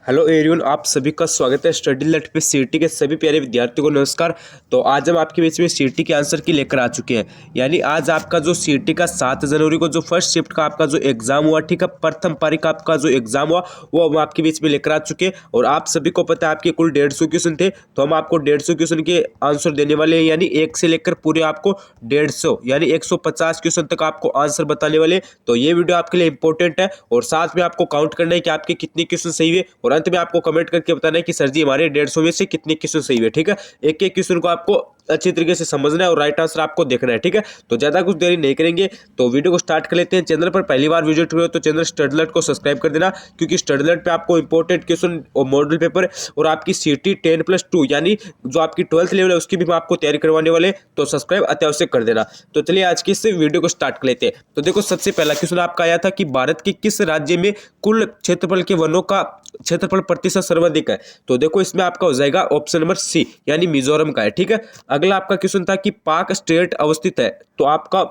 Hello everyone, आप सभी का स्वागत है स्टडी लेट पे। सीईटी के सभी प्यारे विद्यार्थियों को नमस्कार। तो आज हम आपके बीच में सीईटी के आंसर की लेकर आ चुके हैं। यानी आज आपका जो सीईटी का 7 जनवरी को जो फर्स्ट शिफ्ट का आपका जो एग्जाम हुआ, ठीक है, प्रथम पारी का आपका जो एग्जाम हुआ वो हम आपके बीच में लेकर आ चुके हैं। और आप सभी को पता है आपके कुल 150 क्वेश्चन थे, तो हम आपको 150 क्वेश्चन के आंसर देने वाले हैं। यानी एक से लेकर पूरे आपको 150 यानी 150 क्वेश्चन तक आपको आंसर बताने वाले हैं। तो ये वीडियो आपके लिए इंपॉर्टेंट है और साथ में आपको काउंट करना है कि आपके कितने क्वेश्चन सही हुए और अंत में आपको कमेंट करके बताना है कि सर जी हमारे 150 में से कितने क्वेश्चन सही हुए। ठीक है, एक एक क्वेश्चन को आपको अच्छी तरीके से समझना है और राइट आंसर आपको देखना है। ठीक है, तो ज्यादा कुछ देरी नहीं करेंगे, तो वीडियो को स्टार्ट कर लेते हैं। चैनल पर पहली बार विजिट हुए तो चैनल स्टडी अलर्ट को सब्सक्राइब कर देना, क्योंकि स्टडी अलर्ट पे आपको इंपॉर्टेंट क्वेश्चन और मॉडल पेपर और आपकी सीटी 10+2 यानी जो आपकी 12th लेवल है उसकी भी हम आपको तैयारी करवाने वाले, तो सब्सक्राइब अत्यावश्यक कर देना। तो चलिए आज की इस वीडियो को स्टार्ट कर लेते हैं। तो देखो, सबसे पहला क्वेश्चन आपका आया था कि भारत के किस राज्य में कुल क्षेत्रफल के वनों का क्षेत्रफल प्रतिशत सर्वाधिक है। तो देखो, इसमें आपका हो जाएगा ऑप्शन नंबर सी यानी मिजोरम का है। ठीक है, अगला आपका क्वेश्चन था कि पाक स्टेट अवस्थित है, तो आपका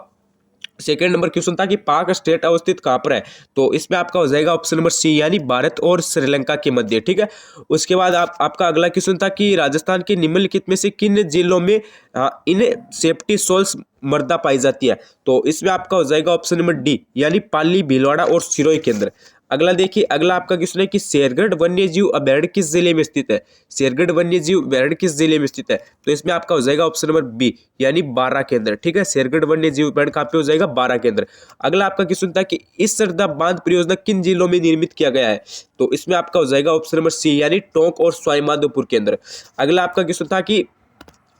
सेकेंड नंबर क्वेश्चन था कि पाक स्टेट अवस्थित कहाँ पर है। तो इसमें आपका हो जाएगा ऑप्शन नंबर सी यानी भारत और श्रीलंका के मध्य। ठीक है, उसके बाद आपका अगला क्वेश्चन था कि राजस्थान के निम्नलिखित में से किन जिलों में इन सेफ्टी सोल्स मृदा पाई जाती है। तो इसमें आपका हो जाएगा ऑप्शन नंबर डी यानी पाली, भीलवाड़ा और सिरोही के अंदर। अगला देखिए, अगला आपका क्वेश्चन है कि शेरगढ़ वन्यजीव अभयारण्य किस जिले में स्थित है। शेरगढ़ वन्यजीव अभयारण्य किस जिले में स्थित है। तो इसमें आपका हो जाएगा ऑप्शन नंबर बी यानी बारां के अंदर। ठीक है, शेरगढ़ वन्यजीव अभयारण्य कहाँ पे हो जाएगा, बारां के अंदर। अगला आपका क्वेश्चन था कि इस सरदा बांध परियोजना किन जिलों में निर्मित किया गया है। तो इसमें आपका हो जाएगा ऑप्शन नंबर सी यानी टोंक और सवाईमाधोपुर के अंदर। अगला आपका क्वेश्चन था कि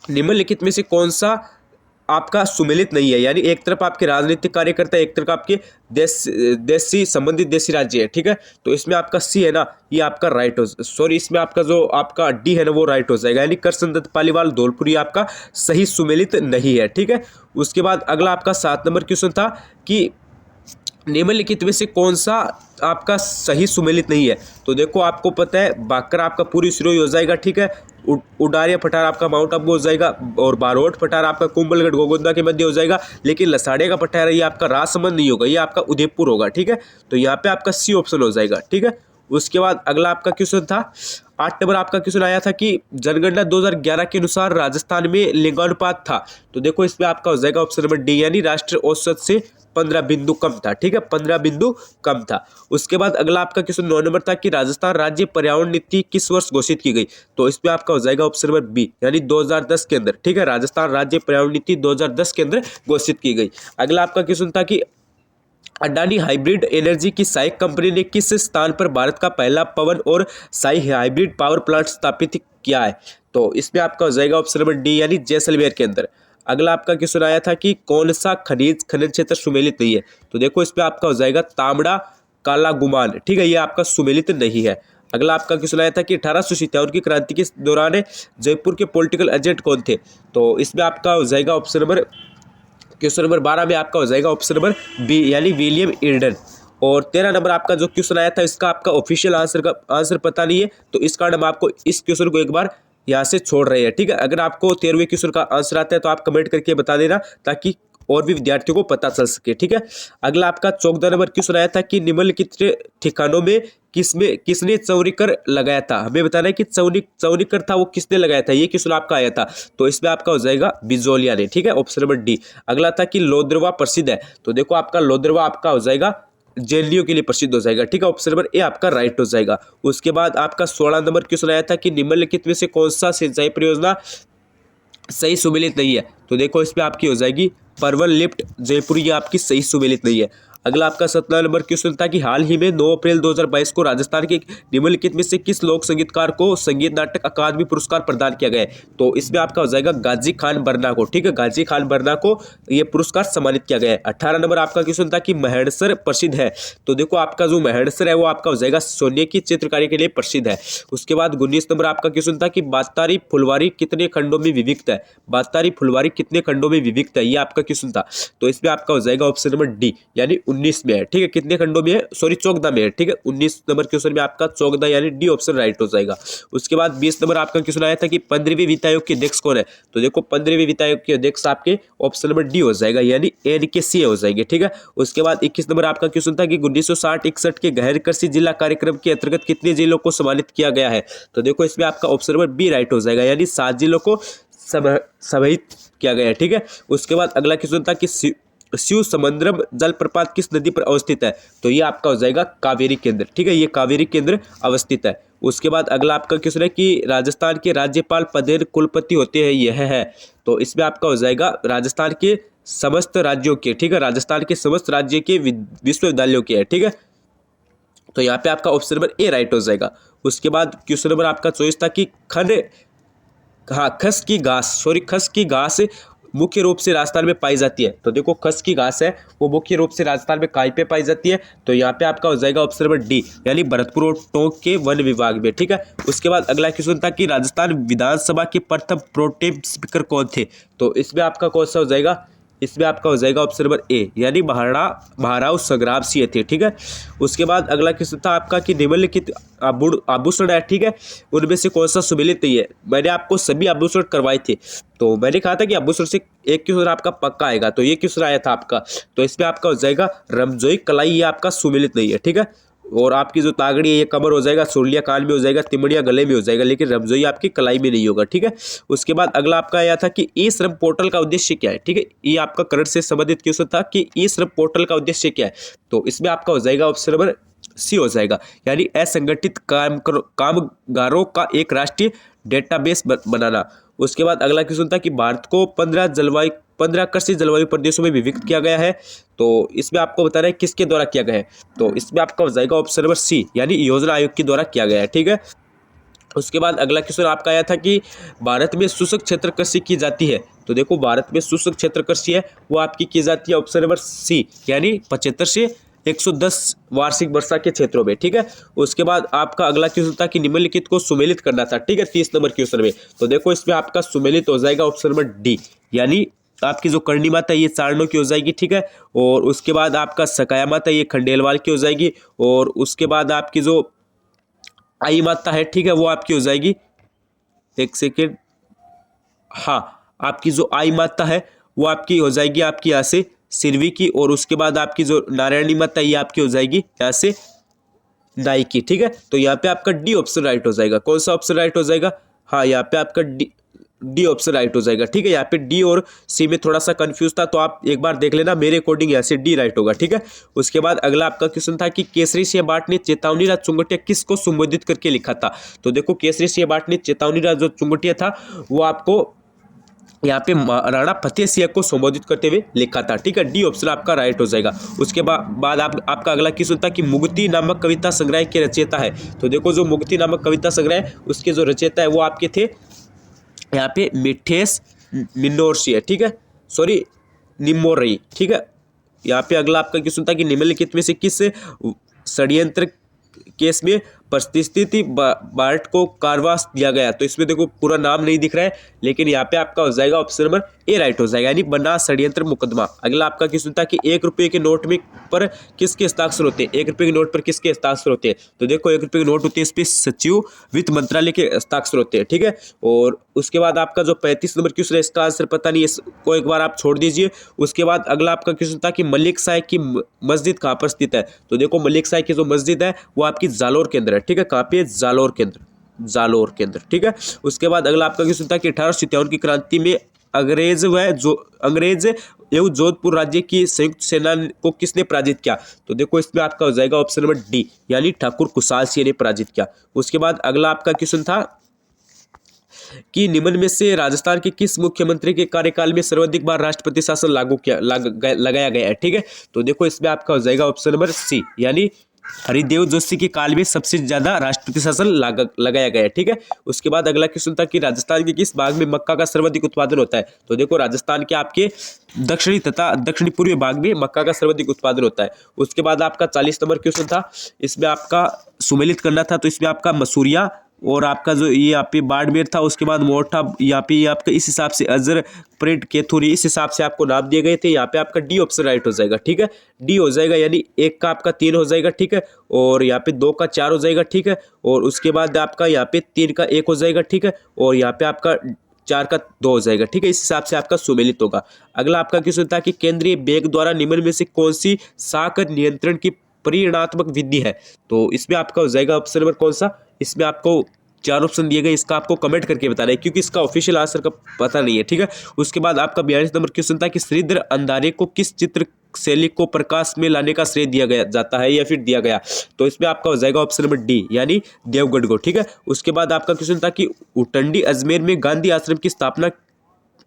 निम्नलिखित में से कौन सा आपका सुमेलित नहीं है, यानी एक तरफ आपके राजनीतिक कार्यकर्ता, एक तरफ आपके देश से संबंधित देशी राज्य है। ठीक है, तो इसमें आपका सी है ना, ये आपका राइट हो, सॉरी इसमें आपका जो आपका डी है ना वो राइट हो जाएगा, यानी करसन दत्त पालीवाल धौलपुर ये आपका सही सुमेलित नहीं है। ठीक है, उसके बाद अगला आपका 7 नंबर क्वेश्चन था कि निम्नलिखित में से कौन सा आपका सही सुमेलित नहीं है। तो देखो, आपको पता है बांकर आपका पूरी सिरोही हो जाएगा। ठीक है, उडारिया पठार आपका माउंट आबू हो जाएगा और बारोट पठार आपका कुंभलगढ़ गोगोंदा के मध्य हो जाएगा। लेकिन लसाड़े का पठार है ये आपका राजसमंद नहीं होगा, ये आपका उदयपुर होगा। ठीक है, तो यहाँ पे आपका सी ऑप्शन हो जाएगा। ठीक है, उसके बाद अगला आपका क्वेश्चन था 8 नंबर आपका क्वेश्चन आया था कि जनगणना 2011 के अनुसार राजस्थान में लिंगानुपात था। तो देखो, इसमें आपका हो जाएगा ऑप्शन नंबर डी यानी राष्ट्रीय औसत से 15 बिंदु कम था। ठीक है, 15 बिंदु कम था। उसके बाद अगला आपका क्वेश्चन 9 नंबर था कि राजस्थान राज्य पर्यावरण नीति किस वर्ष घोषित की गई। तो इसमें आपका हो जाएगा ऑप्शन नंबर बी यानी 2010 के अंदर। ठीक है, राजस्थान राज्य पर्यावरण नीति 2010 के अंदर घोषित की गई। अगला आपका क्वेश्चन था कि अडानी हाइब्रिड एनर्जी की सहायक कंपनी ने किस स्थान पर भारत का पहला पवन और साई हाइब्रिड पावर प्लांट स्थापित किया है। तो इसमें आपका हो जाएगा ऑप्शन नंबर डी यानी जैसलमेर के अंदर। अगला आपका क्वेश्चन आया था कि कौन सा खनिज खनन क्षेत्र सुमेलित नहीं है। तो देखो, इसमें आपका हो जाएगा तांबड़ा काला गुमान। ठीक है, ये आपका सुमेलित नहीं है। अगला आपका क्वेश्चन आया था कि 1857 की क्रांति के दौरान जयपुर के पॉलिटिकल एजेंट कौन थे। तो इसमें आपका हो जाएगा ऑप्शन नंबर क्वेश्चन नंबर 12 में आपका हो जाएगा ऑप्शन नंबर बी यानी विलियम इर्डन। और 13 नंबर आपका जो क्वेश्चन आया था इसका आपका ऑफिशियल आंसर पता नहीं है, तो इस कारण हम आपको इस क्वेश्चन को एक बार यहाँ से छोड़ रहे हैं। ठीक है, अगर आपको 13वें क्वेश्चन का आंसर आता है तो आप कमेंट करके बता देना, ताकि और भी विद्यार्थियों को पता चल सके। ठीक है, अगला आपका 14 नंबर क्वेश्चन आया था कि निम्नलिखित ठिकानों में किसने चौरीकर लगाया था। हमें बताना है कि चौरीकर था वो किसने लगाया था, ये क्वेश्चन आपका आया था। तो इसमें आपका हो जाएगा बिजोलिया ने। ठीक है, ऑप्शन नंबर डी। अगला था कि लोद्रवा प्रसिद्ध है। तो देखो, आपका लोद्रवा आपका हो जाएगा जेएनयू के लिए प्रसिद्ध हो जाएगा। ठीक है, ऑप्शन नंबर ए आपका राइट हो जाएगा। उसके बाद आपका 16 नंबर क्वेश्चन आया था कि निम्नलिखित में से कौन सा सिंचाई परियोजना सही सुमेलित नहीं है। तो देखो, इसमें आपकी हो जाएगी परवल लिफ्ट जयपुर, ये आपकी सही सुमेलित नहीं है। अगला आपका 17 नंबर क्वेश्चन था कि हाल ही में 9 अप्रैल 2022 को राजस्थान के निम्नलिखित में से किस लोक संगीतकार को संगीत नाटक अकादमी पुरस्कार प्रदान किया गया है। तो इसमें आपका हो जाएगा गाजी खान बरना को। ठीक है, गाजी खान बरना को ये पुरस्कार सम्मानित किया गया है। 18 नंबर आपका क्वेश्चन था कि महेड़सर प्रसिद्ध है। तो देखो, आपका जो महेड़सर है वो आपका हो जाएगा सोने की चित्रकारी के लिए प्रसिद्ध है। उसके बाद 19 नंबर आपका क्वेश्चन था कि बातारी फुलवारी कितने खंडों में विभक्त है। बातारी फुलवारी कितने खंडों में विभक्त है, ये आपका क्वेश्चन था। तो इसमें आपका हो जाएगा ऑप्शन नंबर डी यानी 19 में है, ठीक है। कितने खंडों में है, सॉरी 14 में है, ठीक है। 19 नंबर क्वेश्चन में आपका 14 यानी डी ऑप्शन राइट हो जाएगा। उसके बाद 20 नंबर आपका क्वेश्चन आया था कि 15वीं वित्त आयोग के अध्यक्ष कौन है, तो देखो 15वीं वित्त आयोग के अध्यक्ष आपके ऑप्शन नंबर डी हो जाएगा, यानी NKC हो जाएंगे, ठीक है। उसके बाद 21 नंबर आपका क्वेश्चन था कि 1960-61 के गैर कृषि जिला कार्यक्रम के अंतर्गत कितने जिलों को सम्मानित किया गया है, तो देखो इसमें आपका ऑप्शन नंबर बी राइट हो जाएगा, यानी 7 जिलों को समाहित किया गया है, ठीक है। उसके बाद अगला क्वेश्चन था कि शिव समुद्रम जलप्रपात किस नदी पर अवस्थित है, तो ये आपका हो जाएगा कावेरी केंद्र, ठीक है। ये कावेरी केंद्र अवस्थित है। उसके बाद अगला आपका क्वेश्चन है कि राजस्थान के राज्यपाल पदेन कुलपति होते हैं, यह है, तो इसमें आपका हो जाएगा राजस्थान के समस्त राज्यों के, ठीक है। राजस्थान के समस्त राज्य के विश्वविद्यालयों के है, ठीक है। तो यहाँ पे आपका ऑप्शन नंबर ए राइट हो जाएगा। उसके बाद क्वेश्चन नंबर आपका 24 था कि खस की घास मुख्य रूप से राजस्थान में पाई जाती है, तो देखो खस की घास है वो मुख्य रूप से राजस्थान में कहीं पे पाई जाती है, तो यहाँ पे आपका हो जाएगा ऑप्शन नंबर डी, यानी भरतपुर और टोंक के वन विभाग में, ठीक है। उसके बाद अगला क्वेश्चन था कि राजस्थान विधानसभा के प्रथम प्रोटेम स्पीकर कौन थे, तो इसमें आपका कौन सा हो जाएगा, इसमें आपका हो जाएगा ऑप्शन नंबर ए, यानी महाराव संग्राम सिंह थे, ठीक है। उसके बाद अगला क्वेश्चन था आपका कि निम्नलिखित आभूषण है, ठीक है, उनमें से कौन सा सुमेलित नहीं है। मैंने आपको सभी आभूषण करवाए थे, तो मैंने कहा था कि आभूषण से एक क्वेश्चन आपका पक्का आएगा, तो ये क्वेश्चन आया था आपका, तो इसमें आपका हो जाएगा रमजोई कलाई, ये आपका सुमेलित नहीं है, ठीक है। और आपकी जो तागड़ी है ये कमर हो जाएगा, सुरलिया कान में हो जाएगा, तिमड़िया गले में हो जाएगा, लेकिन रमजोई आपकी कलाई में नहीं होगा, ठीक है। उसके बाद अगला आपका आया था कि ई श्रम पोर्टल का उद्देश्य क्या है, ठीक है। ये आपका करंट से संबंधित क्वेश्चन था कि ई श्रम पोर्टल का उद्देश्य क्या है, तो इसमें आपका हो जाएगा ऑप्शन नंबर सी हो जाएगा, यानी असंगठित कामगारों का एक राष्ट्रीय डेटाबेस बनाना। उसके बाद अगला क्वेश्चन था कि भारत को 15 कृषि जलवायु प्रदेशों में विभक्त किया गया है, तो इसमें आपको बताना है किसके द्वारा किया गया है, तो इसमें आपका हो जाएगा ऑप्शन नंबर सी, यानी योजना आयोग के द्वारा किया गया है, ठीक है। उसके बाद अगला क्वेश्चन आपका आया था कि भारत में शुष्क क्षेत्र कृषि की जाती है, तो देखो भारत में शुष्क क्षेत्र कृषि है वो आपकी की जाती है ऑप्शन नंबर सी, यानी 75 से 110 वार्षिक वर्षा के क्षेत्रों में, ठीक है। उसके बाद आपका अगला क्वेश्चन था कि निम्नलिखित को सुमेलित करना था, ठीक है, 30 नंबर क्वेश्चन में, तो देखो इसमें आपका सुमेलित हो जाएगा ऑप्शन नंबर डी, यानी आपकी जो करणी माता ये चारणों की हो जाएगी, ठीक है। और उसके बाद आपका सकाया माता ये खंडेलवाल की हो जाएगी, और उसके बाद आपकी जो आई माता है, ठीक है, वो आपकी हो जाएगी, एक सेकेंड, हाँ, आपकी जो आई माता है वो आपकी हो जाएगी आपकी यहाँ से सिरवी की, और उसके बाद आपकी जो नारायणी माता ये आपकी हो जाएगी यहाँ से नाई की, ठीक है। तो यहाँ पे आपका डी ऑप्शन राइट हो जाएगा। कौन सा ऑप्शन राइट हो जाएगा, हाँ, यहाँ पे आपका डी ऑप्शन राइट हो जाएगा, ठीक है। यहाँ पे डी और सी में थोड़ा सा कंफ्यूज था, तो आप एक बार देख लेना, मेरे अकॉर्डिंग यहाँ से डी राइट होगा, ठीक है। उसके बाद अगला आपका क्वेश्चन था कि केसरी सिंह बाट ने चेतावनी राज चुंगटिया किसको संबोधित करके लिखा था, तो देखो केसरी सिंह बाट ने चेतावनी राज जो चुंगटिया था वो आपको यहाँ पे राणा फतेह सिंह को संबोधित करते हुए लिखा था, ठीक है। डी ऑप्शन आपका राइट हो जाएगा। उसके बाद आपका अगला क्वेश्चन था कि मुक्ति नामक कविता संग्रह के रचयिता है, तो देखो जो मुक्ति नामक कविता संग्रह है उसके जो रचयिता है वो आपके थे यहाँ पे मिठेश मिनोरसी है, ठीक है, सॉरी निमोरई, ठीक है। यहाँ पे अगला आपका क्वेश्चन था कि निम्नलिखित में से किस षड्यंत्र केस में परिस्थिति बार्ट को कारावास दिया गया, तो इसमें देखो पूरा नाम नहीं दिख रहा है, लेकिन यहाँ पे आपका हो जाएगा ऑप्शन नंबर ए राइट हो जाएगा, यानी बना षड्यंत्र मुकदमा। अगला आपका क्वेश्चन था कि 1 रुपये के नोट में पर किसके हस्ताक्षर होते हैं, 1 रुपये के नोट पर किसके हस्ताक्षर होते हैं, तो देखो 1 रुपये के नोट होते हैं, इस पर सचिव वित्त मंत्रालय के हस्ताक्षर होते हैं, ठीक है। और उसके बाद आपका जो 35 नंबर क्वेश्चन है इसका आंसर पता नहीं, इसको एक बार आप छोड़ दीजिए। उसके बाद अगला आपका क्वेश्चन था कि मलिक शाह की मस्जिद कहाँ पर स्थित है, तो देखो मलिक शाह की जो मस्जिद है वो आपकी जालोर के अंदर है, ठीक है। कहाँ पे, जालोर के अंदर, ठीक है। उसके बाद अगला आपका क्वेश्चन था कि 1857 की क्रांति में अंग्रेज एवं जोधपुर राज्य की संयुक्त सेना को किसने पराजित किया, तो देखो इसमें आपका हो जाएगा ऑप्शन नंबर डी, यानी ठाकुर कुशाल सिंह ने पराजित किया। उसके बाद अगला आपका क्वेश्चन था कि निम्न में से राजस्थान के किस मुख्यमंत्री के कार्यकाल में सर्वाधिक बार राष्ट्रपति शासन लगाया गया है, ठीक है। तो देखो इसमें आपका हो जाएगा ऑप्शन नंबर सी, यानी हरिदेव जोशी के काल में सबसे ज्यादा राष्ट्रपति शासन लगाया गया है, ठीक है। उसके बाद अगला क्वेश्चन था कि राजस्थान के किस भाग में मक्का का सर्वाधिक उत्पादन होता है, तो देखो राजस्थान के आपके दक्षिणी तथा दक्षिणी पूर्वी भाग में मक्का का सर्वाधिक उत्पादन होता है। उसके बाद आपका 40 नंबर क्वेश्चन था, इसमें आपका सुमेलित करना था, तो इसमें आपका मसूरिया और आपका जो ये यहाँ पे बाड़मेर था, उसके बाद मोरठा, यहाँ पे आपका इस हिसाब से अजर परेड केथुरी, इस हिसाब से आपको नाम दिए गए थे। यहाँ पे आपका डी ऑप्शन राइट हो जाएगा, ठीक है, डी हो जाएगा, यानी 1 का आपका 3 हो जाएगा, ठीक है, और यहाँ पे 2 का 4 हो जाएगा, ठीक है, और उसके बाद आपका यहाँ पे 3 का 1 हो जाएगा, ठीक है, और यहाँ पे आपका 4 का 2 हो जाएगा, ठीक है, इस हिसाब से आपका सुमेलित होगा। अगला आपका क्वेश्चन था कि केंद्रीय बैंक द्वारा निम्न में से कौन सी साख नियंत्रण की परिणात्मक विधि है। तो इसमें आपका हो जाएगा ऑप्शन नंबर कौन सा, इसमें आपको 4 ऑप्शन दिए गए, इसका आपको कमेंट करके बताना है क्योंकि इसका ऑफिशियल आंसर का पता नहीं है, ठीक है। उसके बाद आपका 42 नंबर क्वेश्चन था कि श्रीधर अंधारे को किस चित्र शैली को प्रकाश में लाने का श्रेय दिया गया जाता है या फिर दिया गया। तो इसमें आपका हो जाएगा ऑप्शन नंबर डी, यानी देवगढ़ को, ठीक है। उसके बाद आपका क्वेश्चन था कि उटंडी अजमेर में गांधी आश्रम की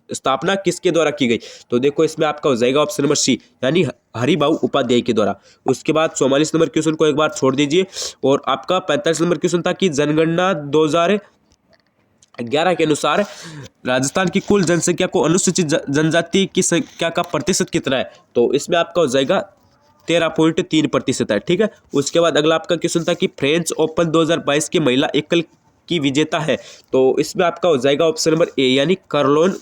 स्थापना किसके द्वारा की गई। तो देखो इसमें आपका हो जाएगा ऑप्शन नंबर सी, यानी हरिभाऊ उपाध्याय के द्वारा। उसके बाद 44 नंबर क्वेश्चन को एक बार छोड़ दीजिए और आपका 45 नंबर क्वेश्चन था कि जनगणना 2011 के अनुसार राजस्थान की कुल जनसंख्या को अनुसूचित जनजाति की संख्या का प्रतिशत कितना है। तो इसमें आपका हो जाएगा 13.3% है, ठीक है। उसके बाद अगला आपका क्वेश्चन था कि फ्रेंच ओपन 2022 के महिला एकल की विजेता है। तो इसमें आपका हो जाएगा ऑप्शन नंबर ए, यानी कार्लोन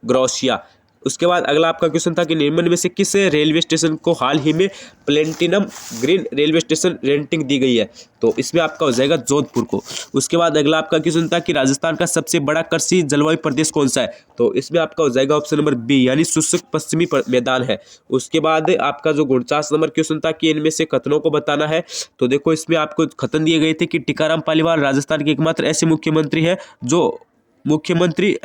ग्रोसिया। उसके बाद अगला आपका क्वेश्चन था कि निम्न में से किस रेलवे स्टेशन को हाल ही में platinum green railway station rating दी गई है। तो इसमें आपका हो जाएगा जोधपुर को। उसके बाद अगला आपका क्वेश्चन था कि राजस्थान का सबसे बड़ा कृषि जलवायु प्रदेश कौन सा है। तो इसमें आपका हो जाएगा ऑप्शन नंबर बी, यानी शुष्क पश्चिमी मैदान है। उसके बाद आपका जो 49 नंबर क्वेश्चन था कि इनमें से कथनों को बताना है। तो देखो इसमें आपको कथन दिए गए थे कि टीकाराम पालीवाल राजस्थान के एकमात्र ऐसे मुख्यमंत्री है जो मुख्यमंत्री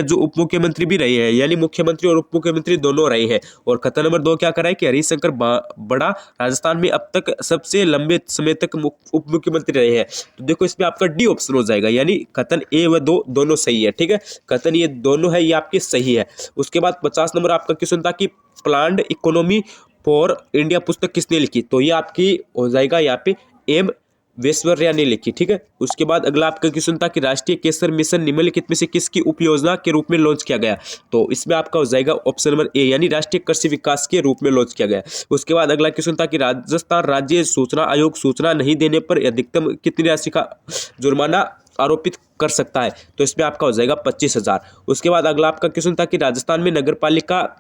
जो उप मुख्यमंत्री भी रहे हैं, यानी मुख्यमंत्री और उप मुख्यमंत्री दोनों रहे हैं। और कथन नंबर 2 क्या करा है कि हरिशंकर बड़ा राजस्थान में अब तक सबसे लंबे समय तक उप मुख्यमंत्री रहे हैं। तो देखो इसमें आपका डी ऑप्शन हो जाएगा, यानी कथन ए व 2 दोनों सही है, ठीक है। कथन ये दोनों है, ये आपके सही है। उसके बाद 50 नंबर आपका क्वेश्चन था कि प्लान्ड इकोनॉमी फॉर इंडिया पुस्तक किसने लिखी। तो ये आपकी हो जाएगा यहाँ पे एम वेश्वर्या ने लिखी, ठीक है। उसके बाद अगला आपका क्वेश्चन था कि राष्ट्रीय केसर मिशन निम्नलिखित में से किसकी उपयोजना के रूप में लॉन्च किया गया। तो इसमें आपका हो जाएगा ऑप्शन नंबर ए, यानी राष्ट्रीय कृषि विकास के रूप में लॉन्च किया गया। उसके बाद अगला क्वेश्चन था कि राजस्थान राज्य सूचना आयोग सूचना नहीं देने पर अधिकतम कितनी राशि का जुर्माना आरोपित कर सकता है। तो इसमें आपका हो जाएगा 25,000। उसके बाद अगला आपका क्वेश्चन था कि राजस्थान में नगर पालिका,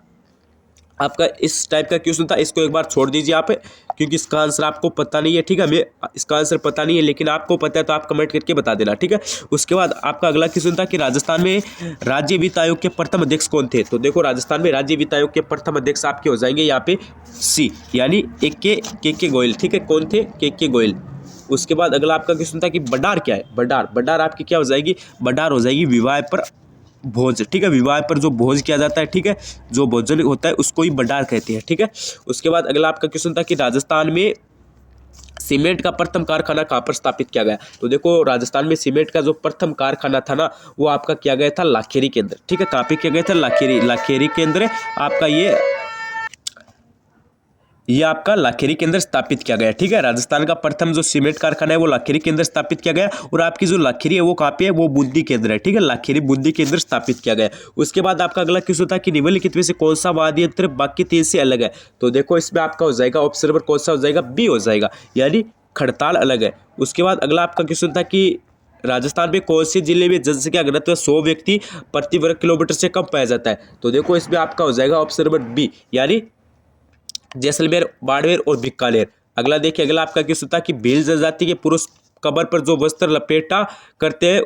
आपका इस टाइप का क्वेश्चन था, इसको एक बार छोड़ दीजिए आप क्योंकि इसका आंसर आपको पता नहीं है, ठीक है। हमें इसका आंसर पता नहीं है लेकिन आपको पता है तो आप कमेंट करके बता देना, ठीक है। उसके बाद आपका अगला क्वेश्चन था कि राजस्थान में राज्य वित्त आयोग के प्रथम अध्यक्ष कौन थे। तो देखो राजस्थान में राज्य वित्त आयोग के प्रथम अध्यक्ष आपके हो जाएंगे यहाँ पे सी, यानी के गोयल, ठीक है। कौन थे? के गोयल। उसके बाद अगला आपका क्वेश्चन था कि बडार क्या है। बडार आपकी क्या हो जाएगी? बडार हो जाएगी विवाह पर भोज, ठीक है। विवाह पर जो भोज किया जाता है, ठीक है, जो भोजन होता है उसको ही बडार कहते हैं, ठीक है। उसके बाद अगला आपका क्वेश्चन था कि राजस्थान में सीमेंट का प्रथम कारखाना कहाँ पर स्थापित किया गया। तो देखो राजस्थान में सीमेंट का जो प्रथम कारखाना था ना, वो आपका किया गया था लाखेरी के अंदर, ठीक है। कहाँ पे किया गया था? लाखेरी के अंदर आपका ये आपका लाखेरी के अंदर स्थापित किया गया, ठीक है। राजस्थान का प्रथम जो सीमेंट कारखाना है वो लाखेरी के अंदर स्थापित किया गया और आपकी जो लाखेरी है वो कहाँ पे है? वो बूंदी के अंदर है, ठीक है। लाखेरी बूंदी के अंदर स्थापित किया गया। उसके बाद आपका अगला क्वेश्चन था कि निम्नलिखित में से कौन सा वाद्य यंत्र बाकी 3 से अलग है। तो देखो इसमें आपका हो जाएगा ऑप्शन नंबर कौन सा हो जाएगा? बी हो जाएगा, यानी खड़ताल अलग है। उसके बाद अगला आपका क्वेश्चन था कि राजस्थान में कौन से जिले में जनसंख्या घनत्व 100 व्यक्ति प्रति वर्ग किलोमीटर से कम पाया जाता है। तो देखो इसमें आपका हो जाएगा ऑप्शन नंबर बी, यानी जैसलमेर, बाड़मेर और बीकानेर। अगला देखिए, अगला आपका क्वेश्चन था कि भील जनजाति के पुरुष कमर पर जो वस्त्र लपेटा करते हैं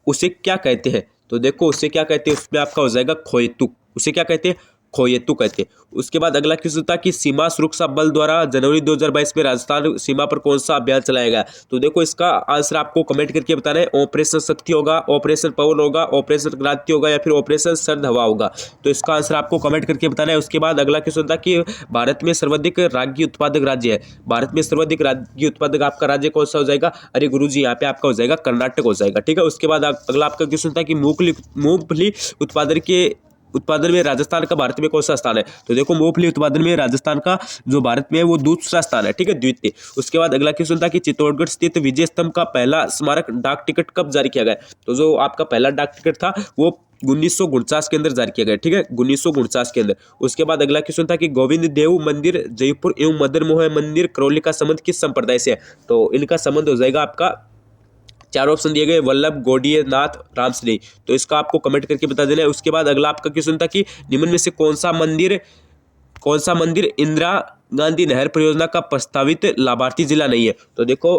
उसे क्या कहते हैं। तो देखो उसे क्या कहते हैं, उसमें आपका हो जाएगा खोएतुक। उसे क्या कहते हैं? खोएतु कहते हैं। उसके बाद अगला क्वेश्चन था कि सीमा सुरक्षा बल द्वारा जनवरी 2022 में राजस्थान सीमा पर कौन सा अभियान चलाया गया। तो देखो इसका आंसर आपको कमेंट करके बताना है। ऑपरेशन शक्ति होगा, ऑपरेशन पवन होगा, ऑपरेशन क्रांति होगा या फिर ऑपरेशन सर्द हवा होगा। तो इसका आंसर आपको कमेंट करके बताना है। उसके बाद अगला क्वेश्चन था कि भारत में सर्वाधिक रागी उत्पादक राज्य है। भारत में सर्वाधिक रागी उत्पादक आपका राज्य कौन सा हो जाएगा? अरे गुरुजी, यहाँ पे आपका हो जाएगा कर्नाटक हो जाएगा, ठीक है। उसके बाद अगला आपका क्वेश्चन था कि मूंगफली उत्पादन में राजस्थान का भारत में कौन सा स्थान है। तो देखो मूंगफली उत्पादन में राजस्थान का जो भारत में है वो दूसरा स्थान है, ठीक है, द्वितीय। उसके बाद अगला क्वेश्चन था कि चित्तौड़गढ़ स्थित विजय स्तंभ का पहला स्मारक डाक टिकट कब जारी किया गया। तो जो आपका पहला डाक टिकट था वो 1949 के अंदर जारी किया गया, ठीक है, 1949 के अंदर। उसके बाद अगला क्वेश्चन था कि गोविंद देव मंदिर जयपुर एवं मदन मोहन मंदिर करौली का संबंध किस संप्रदाय से है। तो इनका संबंध हो जाएगा आपका चार ऑप्शन दिए गए, वल्लभ, गौड़ीय नाथ, रामस्नेही। तो इसका आपको कमेंट करके बता देना है। उसके बाद अगला आपका क्वेश्चन था कि निम्न में से कौन सा मंदिर इंदिरा गांधी नहर परियोजना का प्रस्तावित लाभार्थी जिला नहीं है। तो देखो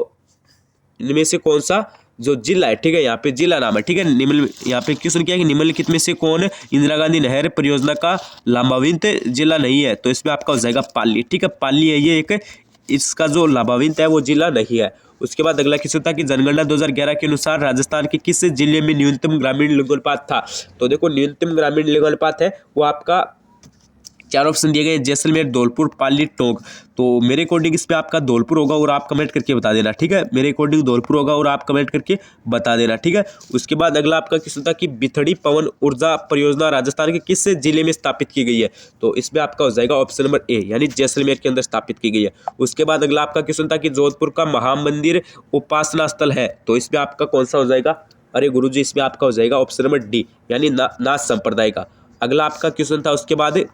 इनमें से कौन सा जो जिला है, ठीक है, यहाँ पे जिला नाम है, ठीक है। निम्न यहाँ पे क्वेश्चन क्या है कि निम्नलिखित में से कौन इंदिरा गांधी नहर परियोजना का लाभान्वित जिला नहीं है। तो इसमें आपका हो जाएगा पाली, ठीक है, पाली है ये एक, इसका जो लाभान्वित है वो जिला नहीं है। उसके बाद अगला क्वेश्चन था कि जनगणना 2011 के अनुसार राजस्थान के किस जिले में न्यूनतम ग्रामीण लिंगानुपात था। तो देखो न्यूनतम ग्रामीण लिंगानुपात है वो आपका चार ऑप्शन दिए गए, जैसलमेर, धौलपुर, पाली, टोंक। तो मेरे अकॉर्डिंग इस पे आपका धौलपुर होगा और आप कमेंट करके बता देना, ठीक है। मेरे अकॉर्डिंग धौलपुर होगा और आप कमेंट करके बता देना, ठीक है। उसके बाद अगला आपका क्वेश्चन था कि बिथड़ी पवन ऊर्जा परियोजना राजस्थान के किस जिले में स्थापित की गई है। तो इसमें आपका हो जाएगा ऑप्शन नंबर ए, यानी जैसलमेर के अंदर स्थापित की गई है। उसके बाद अगला आपका क्वेश्चन था कि जोधपुर का महामंदिर उपासना स्थल है। तो इसमें आपका कौन सा हो जाएगा, अरे गुरुजी इसमें आपका हो जाएगा ऑप्शन नंबर डी, यानी नाथ संप्रदाय का। अगला आपका क्वेश्चन था उसके बाद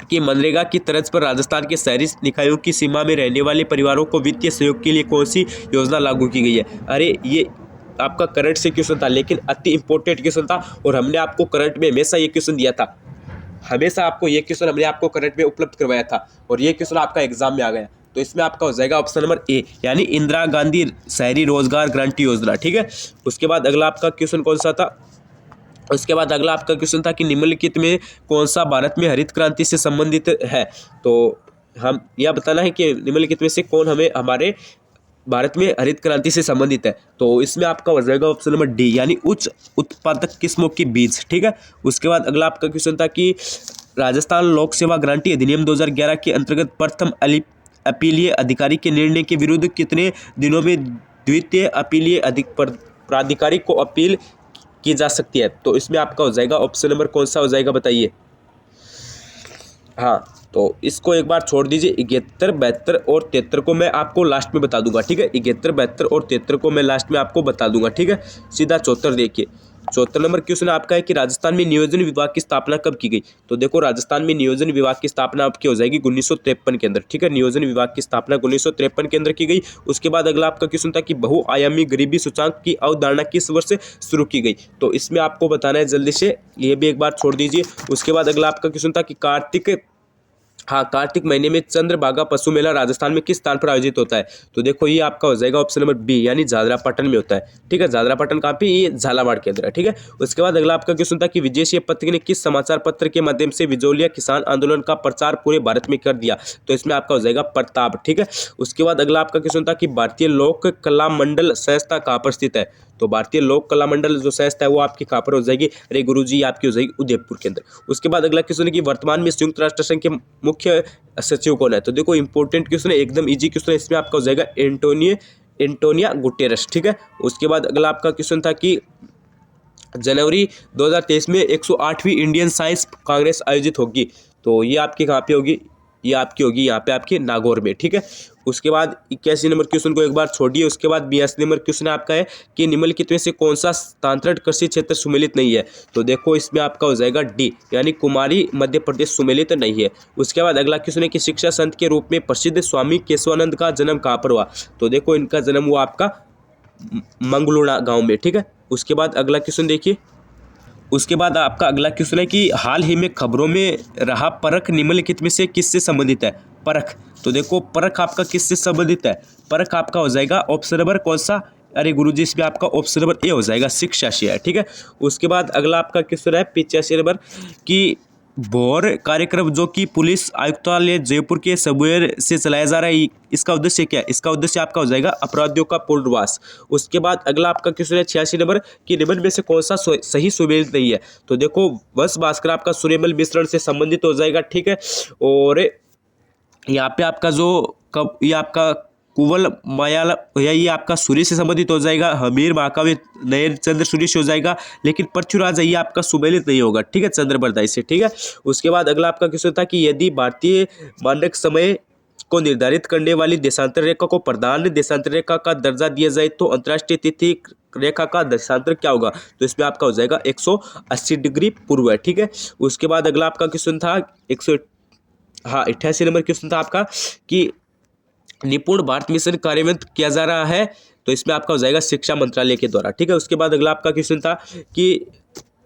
कि मनरेगा की तर्ज पर राजस्थान के शहरी निकायों की सीमा में रहने वाले परिवारों को वित्तीय सहयोग के लिए कौन सी योजना लागू की गई है। अरे ये आपका करंट से क्वेश्चन था, लेकिन अति इंपॉर्टेंट क्वेश्चन था और हमने आपको करंट में हमेशा ये क्वेश्चन दिया था, हमेशा आपको ये क्वेश्चन हमने आपको करंट में उपलब्ध करवाया था और ये क्वेश्चन आपका एग्जाम में आ गया। तो इसमें आपका हो जाएगा ऑप्शन नंबर ए, यानी इंदिरा गांधी शहरी रोजगार गारंटी योजना, ठीक है। उसके बाद अगला आपका क्वेश्चन कौन सा था, उसके बाद अगला आपका क्वेश्चन था कि निम्नलिखित में कौन सा भारत में हरित क्रांति से संबंधित है। तो हम यह बताना है कि निम्नलिखित में से कौन हमारे भारत में हरित क्रांति से संबंधित है। तो इसमें आपका हो जाएगा ऑप्शन नंबर डी, यानी उच्च उत्पादक किस्मों की बीज, ठीक है। उसके बाद अगला आपका क्वेश्चन था कि राजस्थान लोक सेवा गारंटी अधिनियम 2011 के अंतर्गत प्रथम अपीलीय अधिकारी के निर्णय के विरुद्ध कितने दिनों में द्वितीय अपीलीय प्राधिकारी को अपील की जा सकती है। तो इसमें आपका हो जाएगा ऑप्शन नंबर कौन सा हो जाएगा बताइए। हाँ, तो इसको एक बार छोड़ दीजिए, 71, 72 और 73 को मैं आपको लास्ट में बता दूंगा, ठीक है। 71, 72 और 73 को मैं लास्ट में आपको बता दूंगा, ठीक है। सीधा 74 देखिए, 74 नंबर क्वेश्चन आपका है कि राजस्थान में नियोजन विभाग की स्थापना कब की गई। तो देखो राजस्थान में नियोजन विभाग की स्थापना आपकी हो जाएगी 1953 के अंदर, ठीक है। नियोजन विभाग की स्थापना 1953 के अंदर की गई। उसके बाद अगला आपका क्वेश्चन था कि बहुआयामी गरीबी सूचांक की अवधारणा किस वर्ष शुरू की गई। तो इसमें आपको बताना है जल्दी से, ये भी एक बार छोड़ दीजिए। उसके बाद अगला आपका क्वेश्चन था कि कार्तिक महीने में चंद्रभागा पशु मेला राजस्थान में किस स्थान पर आयोजित होता है। तो देखो ये आपका हो जाएगा ऑप्शन नंबर बी, यानी झालरापाटन में होता है, ठीक है। झालरापाटन कहाँ पे, ये झालावाड़ के अंदर है, ठीक है। उसके बाद अगला आपका क्वेश्चन था कि विजय सिंह पत्रिका ने किस समाचार पत्र के माध्यम से विजोलिया किसान आंदोलन का प्रचार पूरे भारत में कर दिया। तो इसमें आपका हो जाएगा प्रताप, ठीक है। उसके बाद अगला आपका क्वेश्चन था कि भारतीय लोक कला मंडल संस्था कहाँ पर स्थित है। तो भारतीय लोक कला मंडल जो संस्था है वो आपकी कहाँ पर हो जाएगी, अरे गुरुजी आपकी हो जाएगी उदयपुर के अंदर। उसके बाद अगला क्वेश्चन है कि वर्तमान में संयुक्त राष्ट्र संघ के मुख्य सचिव कौन है। तो देखो इंपॉर्टेंट क्वेश्चन है, एकदम इजी क्वेश्चन है। इसमें आपका हो जाएगा एंटोनियो गुटेरेस, ठीक है। उसके बाद अगला आपका क्वेश्चन था कि जनवरी 2023 में 108वीं इंडियन साइंस कांग्रेस आयोजित होगी। तो ये आपकी कहाँ पे होगी, ये आपकी होगी यहाँ पे आपके नागौर में, ठीक है। उसके बाद 81 नंबर क्वेश्चन को एक बार छोड़िए। उसके बाद 82 नंबर क्वेश्चन आपका है कि निम्नलिखित में से कौन सा स्थानांतरण कृषि क्षेत्र सुमेलित नहीं है। तो देखो इसमें आपका हो जाएगा डी, यानी कुमारी मध्य प्रदेश सुमेलित नहीं है। उसके बाद अगला क्वेश्चन है कि शिक्षा संत के रूप में प्रसिद्ध स्वामी केशवानंद का जन्म कहाँ पर हुआ। तो देखो इनका जन्म हुआ आपका मंगलूणा गाँव में, ठीक है। उसके बाद अगला क्वेश्चन देखिए, उसके बाद आपका अगला क्वेश्चन है कि हाल ही में खबरों में रहा परख निम्नलिखित में से किससे संबंधित है। परख, तो देखो परख आपका किससे संबंधित है, परख आपका हो जाएगा ऑप्शन नंबर कौन सा, अरे गुरुजी इसमें आपका ऑप्शन नंबर ए हो जाएगा, शिक्षा से है, ठीक है। उसके बाद अगला आपका क्वेश्चन है 85 नंबर कि भोर कार्यक्रम जो कि पुलिस आयुक्तालय जयपुर के सबवेयर से चलाया जा रहा है, इसका उद्देश्य क्या है। इसका उद्देश्य आपका हो जाएगा अपराधियों का पुनर्वास। उसके बाद अगला आपका क्वेश्चन है 86 नंबर कि निम्न में से कौन सा सही सुमेलित नहीं है। तो देखो वंश भास्कर आपका सूर्यमल मिश्रण से संबंधित हो जाएगा, ठीक है। और यहाँ पे आपका जो ये आपका कुवल मायाल ये आपका सूर्य से संबंधित हो जाएगा। हमीर महाकाव्य नयन चंद्र सूर्य से हो जाएगा, लेकिन पृथ्वीराज ये आपका सुमेलित नहीं होगा, ठीक है, चंद्रप्रदाय से, ठीक है। उसके बाद अगला आपका क्वेश्चन था कि यदि भारतीय मानक समय को निर्धारित करने वाली देशांतर रेखा को प्रधान देशांतर रेखा का दर्जा दिया जाए तो अंतर्राष्ट्रीय तिथि रेखा का देशांतर क्या होगा। तो इसमें आपका हो जाएगा 180 डिग्री पूर्व है, ठीक है। उसके बाद अगला आपका क्वेश्चन था 88 नंबर क्वेश्चन था आपका कि निपुण भारत मिशन कार्यान्वित किया जा रहा है तो इसमें आपका हो जाएगा शिक्षा मंत्रालय के द्वारा, ठीक है। उसके बाद अगला आपका क्वेश्चन था कि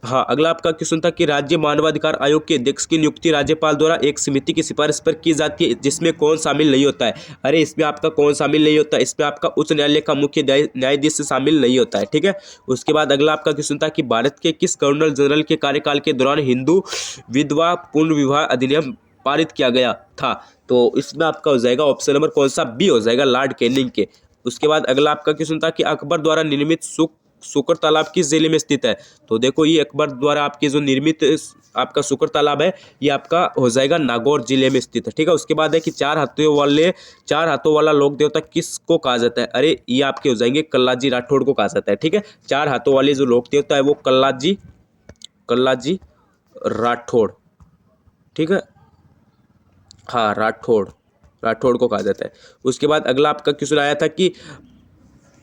अगला आपका क्वेश्चन था कि राज्य मानवाधिकार आयोग के अध्यक्ष की नियुक्ति राज्यपाल द्वारा एक समिति की सिफारिश पर की जाती है, जिसमें कौन शामिल नहीं होता है। अरे इसमें आपका कौन शामिल नहीं होता है, इसमें आपका उच्च न्यायालय का मुख्य न्यायाधीश शामिल नहीं होता है, ठीक है। उसके बाद अगला आपका क्वेश्चन था कि भारत के किस गवर्नर जनरल के कार्यकाल के दौरान हिंदू विधवा पुनर्विवाह अधिनियम पारित किया गया था। तो इसमें आपका हो जाएगा ऑप्शन नंबर कौन सा, बी हो जाएगा, लॉर्ड कैनिंग के। उसके बाद अगला आपका क्वेश्चन था कि अकबर द्वारा निर्मित सुकर तालाब किस जिले में स्थित है। तो देखो ये अकबर द्वारा आपकी जो निर्मित आपका सुकर तालाब है ये आपका हो जाएगा नागौर जिले में स्थित है, ठीक है। उसके बाद है कि चार हाथों वाला लोक देवता किसको कहा जाता है। अरे ये आपके हो जाएंगे कल्लाजी राठौड़ को कहा जाता है, ठीक है। चार हाथों वाले जो लोक देवता है वो कल्लाजी राठौड़, ठीक है, हाँ राठौड़ को कहा जाता है। उसके बाद अगला आपका क्वेश्चन आया था कि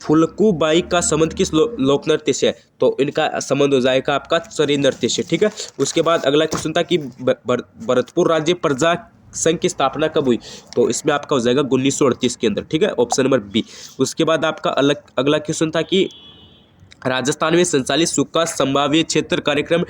फुल्कूबाई का संबंध किस लोक नृत्य से है। तो इनका संबंध हो जाएगा आपका चरी नृत्य से, ठीक है। उसके बाद अगला क्वेश्चन था कि भरतपुर राज्य प्रजा संघ की स्थापना कब हुई। तो इसमें आपका हो जाएगा 1938 के अंदर, ठीक है, ऑप्शन नंबर बी। उसके बाद आपका अगला क्वेश्चन था कि राजस्थान में संचालित सूखा संभाव्य क्षेत्र कार्यक्रम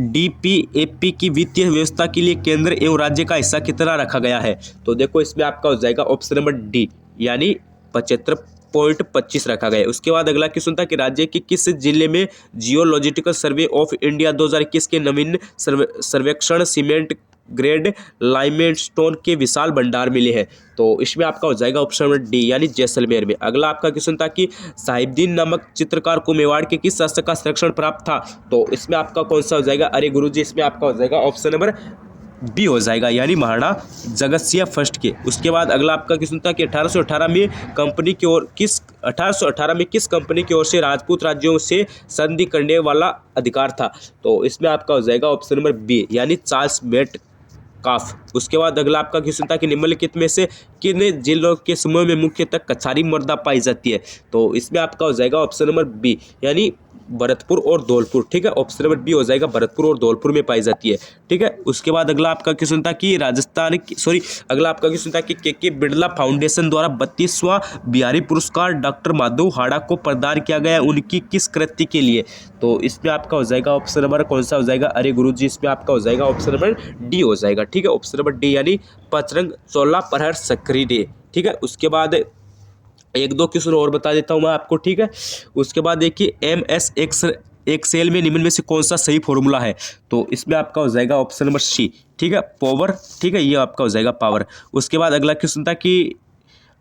DPAP की वित्तीय व्यवस्था के लिए केंद्र एवं राज्य का हिस्सा कितना रखा गया है। तो देखो इसमें आपका हो जाएगा ऑप्शन नंबर डी, यानी 75.25 रखा गया है। उसके बाद अगला क्वेश्चन था कि राज्य के किस जिले में जियोलॉजिकल सर्वे ऑफ इंडिया 2021 के नवीन सर्वेक्षण सीमेंट ग्रेड लाइमस्टोन के विशाल भंडार मिले हैं। तो इसमें आपका हो जाएगा ऑप्शन नंबर डी, यानी जैसलमेर में। अगला आपका क्वेश्चन था कि साहिबदीन नामक चित्रकार को मेवाड़ के किस शासक का संरक्षण प्राप्त था। तो इसमें आपका कौन सा हो जाएगा, अरे गुरुजी इसमें आपका हो जाएगा ऑप्शन नंबर बी हो जाएगा, यानी महाराणा जगत सिंह फर्स्ट के। उसके बाद अगला आपका क्वेश्चन था कि 1818 में किस कंपनी की ओर से राजपूत राज्यों से संधि करने वाला अधिकार था। तो इसमें आपका हो जाएगा ऑप्शन नंबर बी, यानी चार्ल्स मेटकाफ। उसके बाद अगला आपका क्वेश्चन था कि निम्नलिखित में से किन जिलों के समूह में मुख्यतः कछारी मृदा पाई जाती है। तो इसमें आपका हो जाएगा ऑप्शन नंबर बी, यानी भरतपुर और धौलपुर, ठीक है, ऑप्शन नंबर बी हो जाएगा, भरतपुर और धौलपुर में पाई जाती है, ठीक है। उसके बाद अगला आपका क्वेश्चन था कि अगला आपका क्वेश्चन था कि के बिरला फाउंडेशन द्वारा 32वां बिहारी पुरस्कार डॉक्टर माधव हाड़ा को प्रदान किया गया, उनकी किस कृति के लिए। तो इसमें आपका हो जाएगा ऑप्शन नंबर कौन सा हो जाएगा, अरे गुरुजी इसमें आपका हो जाएगा ऑप्शन नंबर डी हो जाएगा, ठीक है, ऑप्शन नंबर डी, यानी पचरंग चोला प्रहर सक्री डे, ठीक है। उसके बाद एक दो क्वेश्चन और बता देता हूं मैं आपको, ठीक है। उसके बाद देखिए MS एक्सेल में निम्न में से कौन सा सही फॉर्मूला है। तो इसमें आपका हो जाएगा ऑप्शन नंबर सी, ठीक है, पावर, ठीक है, ये आपका हो जाएगा पावर। उसके बाद अगला क्वेश्चन था कि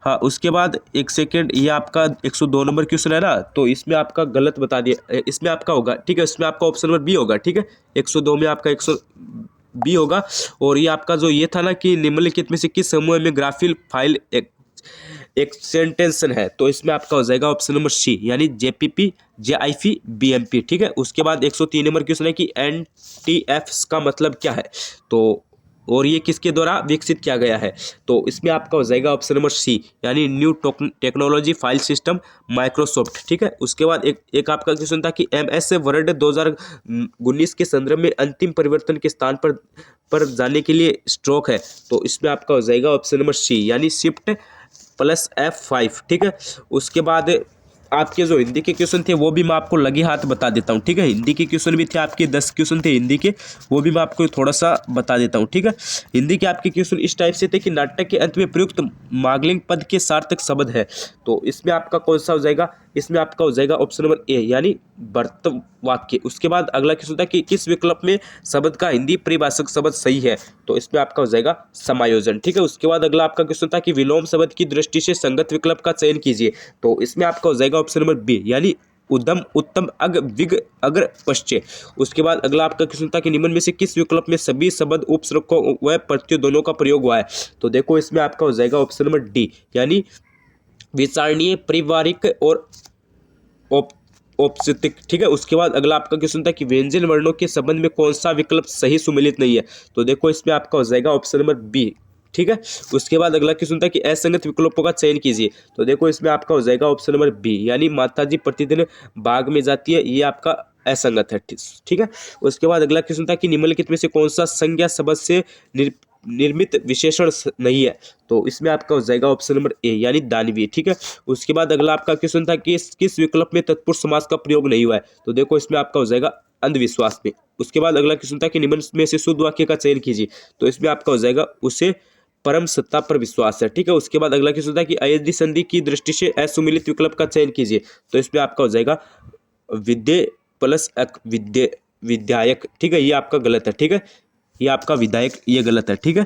उसके बाद एक सेकेंड, ये आपका 102 नंबर क्वेश्चन है ना, तो इसमें आपका गलत बता दिया, इसमें आपका होगा, ठीक है, इसमें आपका ऑप्शन नंबर बी होगा, ठीक है, 102 में आपका 100 बी होगा। और ये आपका जो ये था ना कि निम्नलिखित में से किस समूह में ग्राफिल फाइल एक्सटेंशन है। तो इसमें आपका हो जाएगा ऑप्शन नंबर सी, यानी JPP JIF BMP, ठीक है। उसके बाद 103 नंबर क्वेश्चन है कि NTF का मतलब क्या है, तो और ये किसके द्वारा विकसित किया गया है। तो इसमें आपका हो जाएगा ऑप्शन नंबर सी, यानी new technology file system Microsoft, ठीक है। उसके बाद एक आपका क्वेश्चन था कि MS वर्ड 2019 के संदर्भ में अंतिम परिवर्तन के स्थान पर जाने के लिए स्ट्रोक है। तो इसमें आपका हो जाएगा ऑप्शन नंबर सी, यानी शिफ्ट प्लस F5, ठीक है। उसके बाद आपके जो हिंदी के क्वेश्चन थे वो भी मैं आपको लगे हाथ बता देता हूँ, ठीक है। हिंदी के क्वेश्चन भी थे आपके 10 क्वेश्चन थे हिंदी के, वो भी मैं आपको थोड़ा सा बता देता हूँ, ठीक है। हिंदी के आपके क्वेश्चन इस टाइप से थे कि नाटक के अंत में प्रयुक्त मागलिंग पद के सार्थक शब्द है। तो इसमें आपका कौन सा हो जाएगा, इसमें आपका हो जाएगा ऑप्शन नंबर ए, यानी वर्तमान वाक्य। उसके बाद अगला क्वेश्चन था कि किस विकल्प में शब्द का हिंदी परिभाषक शब्द सही है। तो इसमें आपका हो जाएगा समायोजन, ठीक है। उसके बाद अगला आपका क्वेश्चन था कि विलोम शब्द की दृष्टि से संगत विकल्प का चयन कीजिए। तो इसमें आपका हो जाएगा ऑप्शन नंबर बी, यानी उद्यम उत्तम अग विग अग्र पश्चे। उसके बाद अगला आपका क्वेश्चन था कि निम्न में से किस विकल्प में सभी शब्द उपसर्गों व प्रत्यय दोनों का प्रयोग हुआ है। तो देखो इसमें आपका हो जाएगा ऑप्शन नंबर डी, यानी विचारणीय, पारिवारिक और औपचारिक, ठीक है। उसके बाद अगला आपका क्वेश्चन था कि व्यंजन वर्णों के संबंध में कौन सा विकल्प सही सुमेलित नहीं है। तो देखो इसमें आपका हो जाएगा ऑप्शन नंबर बी, ठीक है। उसके बाद अगला क्वेश्चन था कि असंगत विकल्पों का चयन कीजिए। तो देखो इसमें आपका हो जाएगा ऑप्शन नंबर बी, यानी माताजी प्रतिदिन बाग में जाती है, ये आपका असंगत है, ठीक है। उसके बाद अगला क्वेश्चन था कि निम्नलिखित में से कौन सा संज्ञा शब्द से निर्मित विशेषण नहीं है, तो इसमें आपका हो जाएगा ऑप्शन नंबर ए यानी दानवीय। ठीक है, उसके बाद अगला आपका क्वेश्चन था कि किस विकल्प में तत्पुरुष समास का प्रयोग नहीं हुआ है, तो देखो इसमें आपका हो जाएगा अंधविश्वास में। उसके बाद अगला क्वेश्चन था कि निम्न में से शुद्ध वाक्य का चयन कीजिए, तो इसमें आपका हो जाएगा उसे परम सत्ता पर विश्वास है। ठीक है, उसके बाद अगला क्वेश्चन था कि अयदि संधि की दृष्टि से असुमिलित विकल्प का चयन कीजिए, तो इसमें आपका हो जाएगा विद्य प्लस विद्य विधायक। ठीक है, ये आपका गलत है। ठीक है, ये आपका विधायक ये गलत है। ठीक है,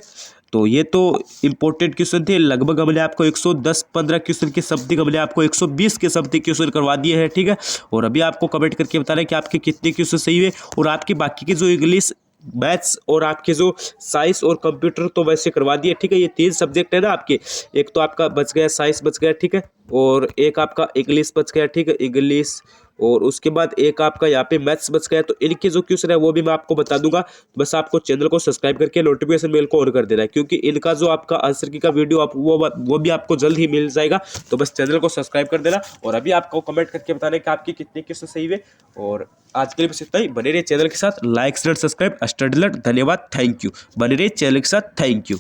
तो ये तो इंपॉर्टेंट क्वेश्चन थे। लगभग हमने आपको 110-15 क्वेश्चन के शब्दिक हमने आपको 120 के शब्दिक क्वेश्चन करवा दिए हैं। ठीक है, और अभी आपको कमेंट करके बता रहे हैं कि आपके कितने क्वेश्चन सही हुए और आपकी बाकी के जो इंग्लिश, मैथ्स और आपके जो साइंस और कंप्यूटर तो वैसे करवा दिए। ठीक है, ये 3 सब्जेक्ट है ना आपके, एक तो आपका बच गया साइंस बच गया। ठीक है, और एक आपका इंग्लिश बच गया। ठीक है, इंग्लिश, और उसके बाद एक आपका यहाँ पे मैथ्स बच गया। तो इनके जो क्वेश्चन है वो भी मैं आपको बता दूंगा, बस आपको चैनल को सब्सक्राइब करके नोटिफिकेशन बेल को ऑन कर देना है, क्योंकि इनका जो आपका आंसर की का वीडियो आप वो भी आपको जल्द ही मिल जाएगा। तो बस चैनल को सब्सक्राइब कर देना और अभी आपको कमेंट करके बताना कि आपकी कितने क्वेश्चन सही हुए। और आज के लिए बस इतना ही। बने रहिए चैनल के साथ, like share subscribe study alert. धन्यवाद, थैंक यू। बने रहिए चैनल के साथ, थैंक यू।